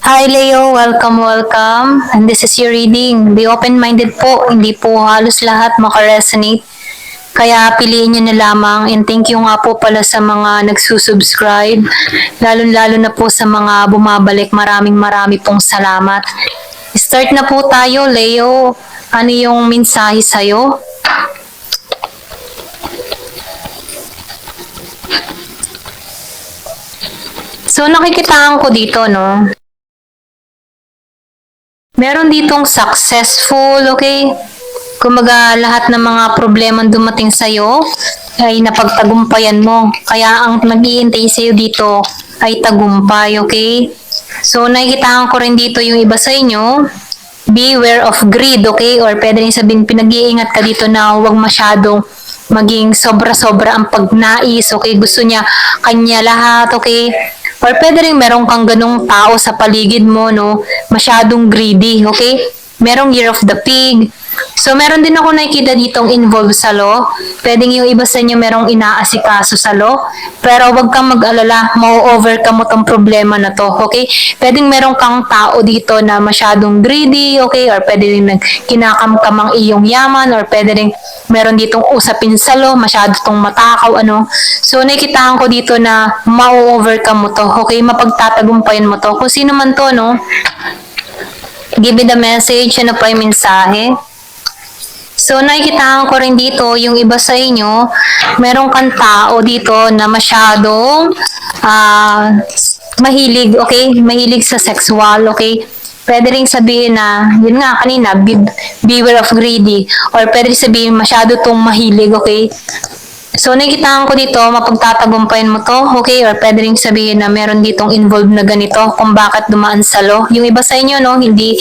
Hi Leo, welcome, welcome. And this is your reading. Be open-minded po, hindi po halos lahat makaresonate. Kaya piliin nyo na lamang and thank you nga po pala sa mga nagsusubscribe. Lalo-lalo na po sa mga bumabalik. Maraming pong salamat. Start na po tayo, Leo. Ano yung mensahe sa'yo? So nakikitaan ko dito, no? Meron ditong successful, okay? Kumbaga, lahat ng mga problema dumating sa'yo ay napagtagumpayan mo. Kaya ang nag-iintay sa'yo dito ay tagumpay, okay? So, nakikitaan ko rin dito yung iba sa inyo. Beware of greed, okay? Or pwede rin sabihin, pinag-iingat ka dito na huwag masyadong maging sobra-sobra ang pagnais, okay? Gusto niya kanya lahat, okay? Or pwede rin meron kang ganong tao sa paligid mo, no? Masyadong greedy, okay? Merong year of the pig. So, meron din ako nakikita ditong involved sa law. Pwedeng yung iba sa inyo merong inaasikaso sa law. Pero wag kang mag-alala, ma-overcome mo tong problema na to, okay? Pwedeng meron kang tao dito na masyadong greedy, okay? Or pwede rin kinakamkam ang iyong yaman, or pwede rin meron ditong usapin sa law, masyado tong matakaw, ano? So, nakikitaan ko dito na ma-overcome mo to, okay? Mapagtatagumpayan mo to. Kung sino man to, no? Give me the message, ano pa yung mensahe? So, nakikitaan ko rin dito, yung iba sa inyo, meron kang tao dito na masyadong mahilig, okay? Mahilig sa sexual, okay? Pwede rin sabihin na, yun nga kanina, beware of greedy. Or pwede rin sabihin, masyado tong mahilig, okay? So, nakikitaan ko dito, mapagtatagumpayan mo to, okay? Or pwede rin sabihin na meron ditong involved na ganito kung bakit dumaan sa law. Yung iba sa inyo, no, hindi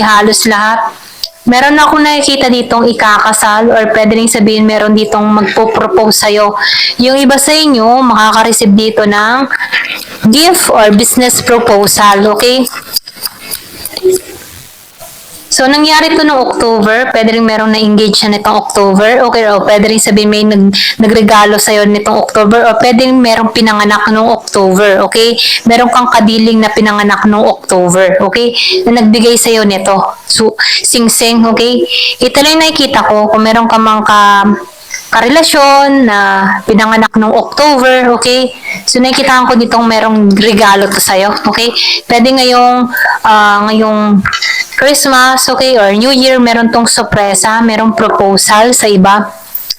halos lahat. Meron ako nakikita ditong ikakasal or pwede rin sabihin meron ditong magpo-propose sa'yo. Yung iba sa inyo, makaka-receive dito ng gift or business proposal, okay? So, nangyari to noong October. Pwede rin merong na-engage na nitong October. Okay, o pwede rin sabihin may nagregalo sa'yo nitong October. O pwede rin merong pinanganak noong October. Okay? Meron kang kadiling na pinanganak noong October. Okay? Na nagbigay sa'yo nito. So, sing-sing. Okay? Ito lang nakikita ko. Kung meron ka mang karelasyon na pinanganak noong October, okay? So, nakikitaan ko ditong merong regalo to sa'yo, okay? Pwede ngayong Christmas, okay, or New Year, meron tong sorpresa, merong proposal sa iba.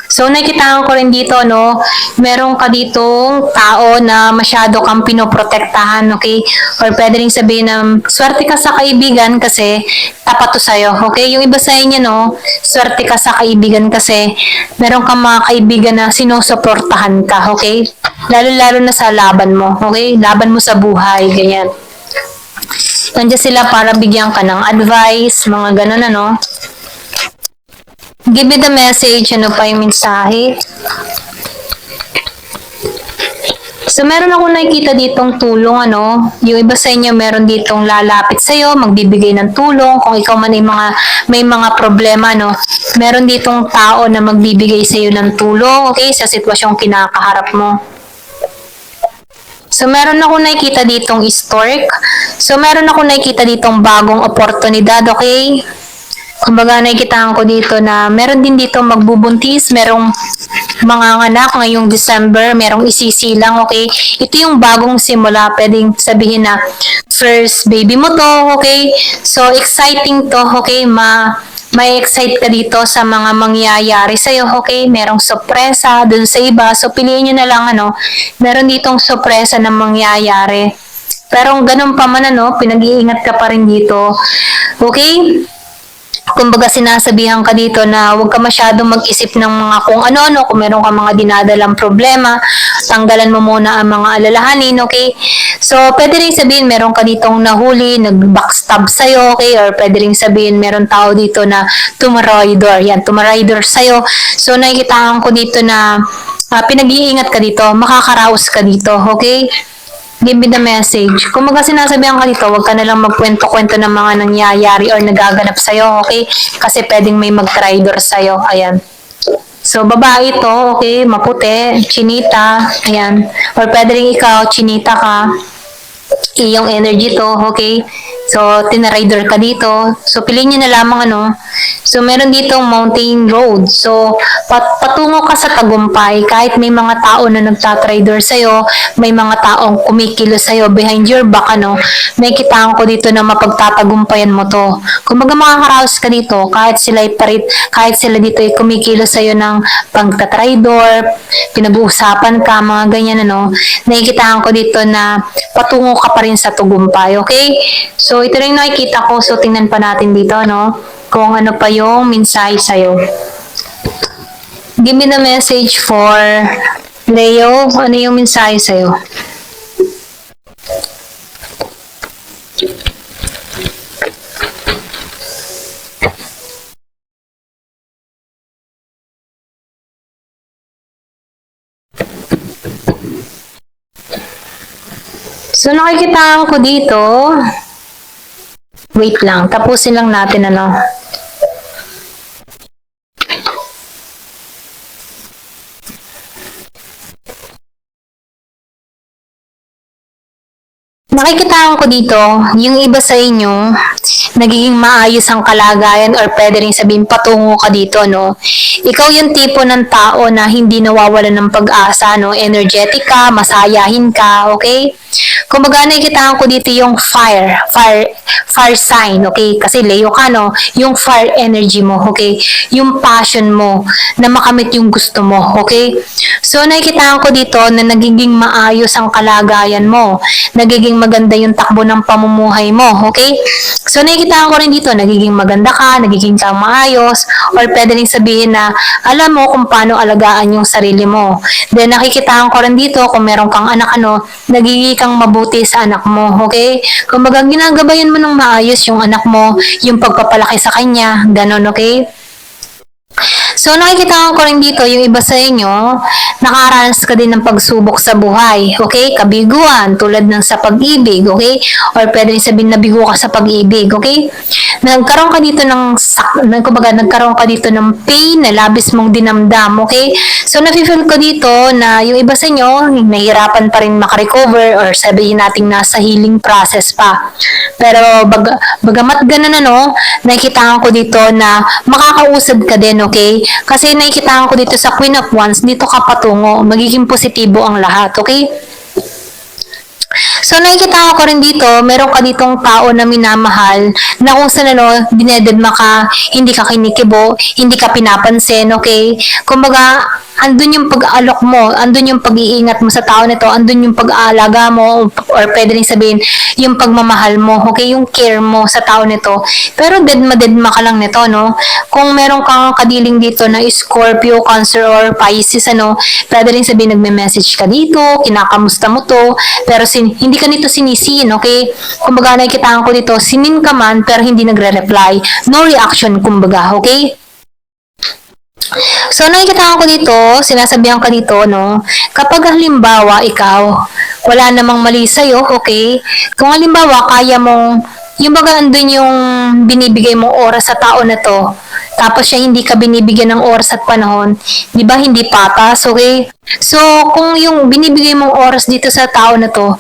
So, nakikitaan ko rin dito, no, meron ka ditong tao na masyado kang pinoprotektahan, okay? Or pwede rin sabihin na, swerte ka sa kaibigan kasi tapat to sa'yo, okay? Yung iba sa inyo, no, swerte ka sa kaibigan kasi meron kang mga kaibigan na sinusuportahan ka, okay? Lalo-lalo na sa laban mo, okay? Laban mo sa buhay, ganyan. Nandiyan sila para bigyan ka ng advice, mga ganun, ano? Give me the message, ano pa yung mensahe? So, meron ako nakikita ditong tulong, ano? Yung iba sa inyo, meron ditong lalapit sa'yo, magbibigay ng tulong. Kung ikaw man ay may mga problema, no? Meron ditong tao na magbibigay sa'yo ng tulong, okay? Sa sitwasyong kinakaharap mo. So, meron ako nakikita ditong stork. So, meron ako nakikita ditong bagong oportunidad, okay? Kumbaga, nakikitaan ko dito na meron din dito magbubuntis, merong mga anak ngayong December, merong isisilang, okay? Ito yung bagong simula, pwedeng sabihin na first baby mo to, okay? So, exciting to, okay? May excite ka dito sa mga mangyayari sa'yo, okay? Merong sorpresa dun sa iba. So, piliin nyo na lang, ano, meron ditong sorpresa na mangyayari. Pero ganun pa man, ano, pinag-iingat ka pa rin dito. Okay? Kumbaga sinasabihan ka dito na huwag ka masyadong mag-isip ng mga kung ano-ano, kung meron ka mga dinadalang problema, tanggalan mo muna ang mga alalahanin, okay? So, pwede rin sabihin meron ka ditong nahuli, nag-backstab sa'yo, okay? Or pwede rin sabihin meron tao dito na tumaraydor, yan, tumaraydor sa'yo. So, nakikitaan ko dito na pinag-iingat ka dito, makakaraos ka dito, okay? Give me the message. Kung mga sinasabihan ka dito, huwag ka na lang magkwento-kwento ng mga nangyayari or nagaganap sa'yo, okay? Kasi pwedeng may mag-traitor sa'yo. Ayan. So, babae ito, okay? Maputi, chinita, ayan. Or pwede rin ikaw, chinita ka. iyong energy to, okay? So, tinarider ka dito. So, piliin nyo na lamang ano. So, meron ditong mountain road. So, patungo ka sa tagumpay. Kahit may mga tao na nagtatrader sa'yo, may mga taong kumikilo sa'yo behind your back, ano, may kitaan ko dito na mapagtatagumpayan mo to. Kung baga makakaraos ka dito, kahit sila dito ay kumikilo sa'yo ng pagtatrader, pinag-uusapan ka, mga ganyan, ano, nakikitaan ko dito na patungo ka pa rin sa tagumpay, okay? So, ito rin nakikita ko. So, tingnan pa natin dito, no? Kung ano pa yung mensahe sa'yo. Give me the message for Leo. Ano yung mensahe sa'yo? So, nakikita ko dito. Wait lang. Tapusin lang natin, ano. Nakikita ko dito, yung iba sa inyo, nagiging maayos ang kalagayan or pwede rin sabihin patungo ka dito, no? Ikaw yung tipo ng tao na hindi nawawalan ng pag-asa, no? Energetic ka, masayahin ka, okay? Kumbaga nakikita ko dito yung fire sign, okay? Kasi Leo ka, no? Yung fire energy mo, okay? Yung passion mo na makamit yung gusto mo, okay? So nakikita ko dito na nagiging maayos ang kalagayan mo, nagiging maganda yung takbo ng pamumuhay mo, okay? So nakikita ko rin dito, nagiging maganda ka, nagiging kang maayos, or pwede rin sabihin na alam mo kung paano alagaan yung sarili mo. Then nakikita ko rin dito, kung meron kang anak, ano, nagiging kang mabuti sa anak mo, okay? Kumbaga ginagabayan mo ng maayos yung anak mo, yung pagpapalaki sa kanya, ganon, okay? So, nakikita ko rin dito, yung iba sa inyo, nakaranas ka din ng pagsubok sa buhay, okay? Kabiguan, tulad ng sa pag-ibig, okay? Or pwede rin sabihin na bigo ka sa pag-ibig, okay? Nagkaroon ka dito nagkaroon ka dito ng pain na labis mong dinamdam, okay? So, nafe-feel ko dito na yung iba sa inyo, nahihirapan pa rin makarecover or sabihin natin nasa healing process pa. Pero, bagamat ganun, ano, nakikita ko dito na makakausad ka din, okay? Kasi nakikita ko dito sa Queen of Wands, dito ka patungo, magiging positibo ang lahat, okay? So, nakikita ko rin dito, meron ka ditong tao na minamahal, na kung saan ano, dinededma ka, hindi ka kinikibo, hindi ka pinapansin, okay? Kumbaga, andun yung pag-aalok mo, andun yung pag-iingat mo sa tao nito, andun yung pag-aalaga mo, or pwede rin sabihin, yung pagmamahal mo, okay? Yung care mo sa tao nito. Pero dedma ka lang nito, no? Kung meron kang kadiling dito na Scorpio, Cancer, or Pisces, ano, pwede rin sabihin, nagme-message ka dito, kinakamusta mo to, pero hindi ka nito sinisin, okay? Kumbaga, nakikita ko dito, sinin ka man, pero hindi nagre-reply. No reaction, kumbaga, okay? So, nakikita ko dito, sinasabihan ka dito, no? Kapag halimbawa, ikaw, wala namang mali sa'yo, okay? Kung halimbawa, kaya mong, yung baga andun yung binibigay mong oras sa tao na to, tapos siya hindi ka binibigyan ng oras at panahon, di ba hindi patas, okay? So, kung yung binibigay mong oras dito sa tao na to,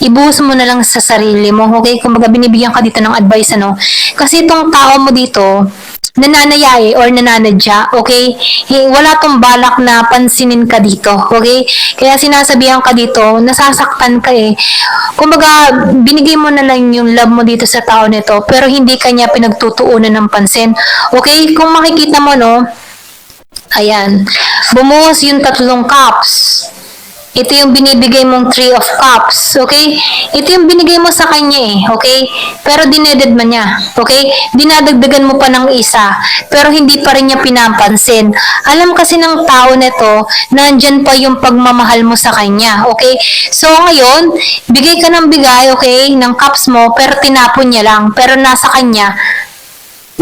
ibuhos mo na lang sa sarili mo, okay? Kung baga binibigyan ka dito ng advice, ano? Kasi itong tao mo dito, nananayay or nananadya, okay? Wala tong balak na pansinin ka dito, okay? Kaya sinasabihan ka dito, nasasaktan ka eh. Kumbaga, binigay mo na lang yung love mo dito sa tao nito, pero hindi kanya pinagtutuunan ng pansin. Okay? Kung makikita mo, no? Ayan. Bumuhos yung 3 cups. Ito yung binibigay mong 3 of cups, okay? Ito yung binigay mo sa kanya eh, okay? Pero dineded man niya, okay? Dinadagdagan mo pa ng isa, pero hindi pa rin niya pinapansin. Alam kasi ng tao nito, nandyan pa yung pagmamahal mo sa kanya, okay? So ngayon, bigay ka ng bigay, okay, ng cups mo, pero tinapon niya lang, pero nasa kanya,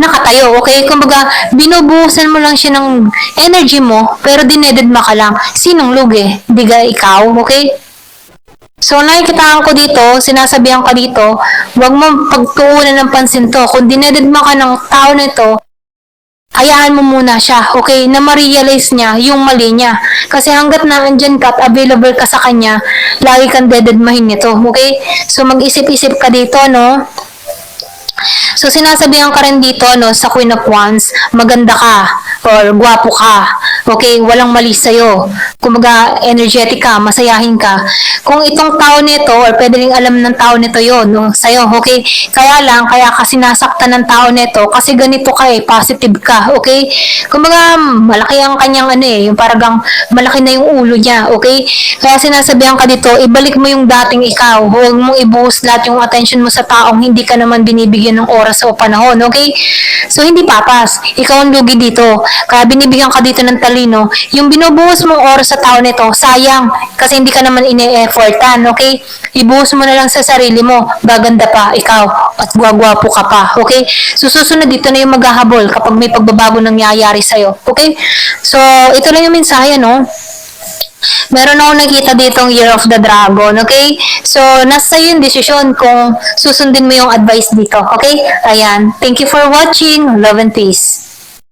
nakatayo, okay? Kumbaga, binubuhusan mo lang siya ng energy mo, pero dinededma ka lang. Sinong lugi? Di ka ikaw, okay? So, nakikita ko dito, sinasabihan ka dito, huwag mo pagtuunan ng pansin to. Kung dinededma ka ng tao nito, hayaan mo muna siya, okay, na ma-realize niya yung mali niya. Kasi hanggat na andyan ka at available ka sa kanya, lagi kang dededmahin nito, okay? So, mag-isip-isip ka dito, no? So, sinasabihan ka rin dito, no, sa Queen of Wands, maganda ka, or gwapo ka, okay, walang mali sa'yo. Kumaga, energetic ka, masayahin ka. Kung itong tao nito, or pwede rin alam ng tao nito yon, no, sa'yo, okay? Kaya lang, kaya ka sinasaktan ng tao nito, kasi ganito ka eh, positive ka, okay? Kumaga, malaki ang kanyang ano eh, yung paragang malaki na yung ulo niya, okay? Kaya sinasabihan ka dito, ibalik mo yung dating ikaw, huwag mong ibuhos lahat yung attention mo sa taong hindi ka naman binibigyan ng oras o panahon, okay? So, hindi papas. Ikaw ang lugi dito. Kaya binibigyan ka dito ng talino. Yung binubuhos mong oras sa tao nito, sayang. Kasi hindi ka naman ine-effortan, okay? Ibuhos mo na lang sa sarili mo. Gaganda pa, ikaw. At guwagwapo ka pa, okay? So, susunod dito na yung maghahabol kapag may pagbabago nangyayari sa'yo, okay? So, ito lang yung mensahe, no? Meron ako nakita ditong Year of the Dragon, okay? So, nasa yung desisyon kung susundin mo yung advice dito, okay? Ayan. Thank you for watching. Love and peace.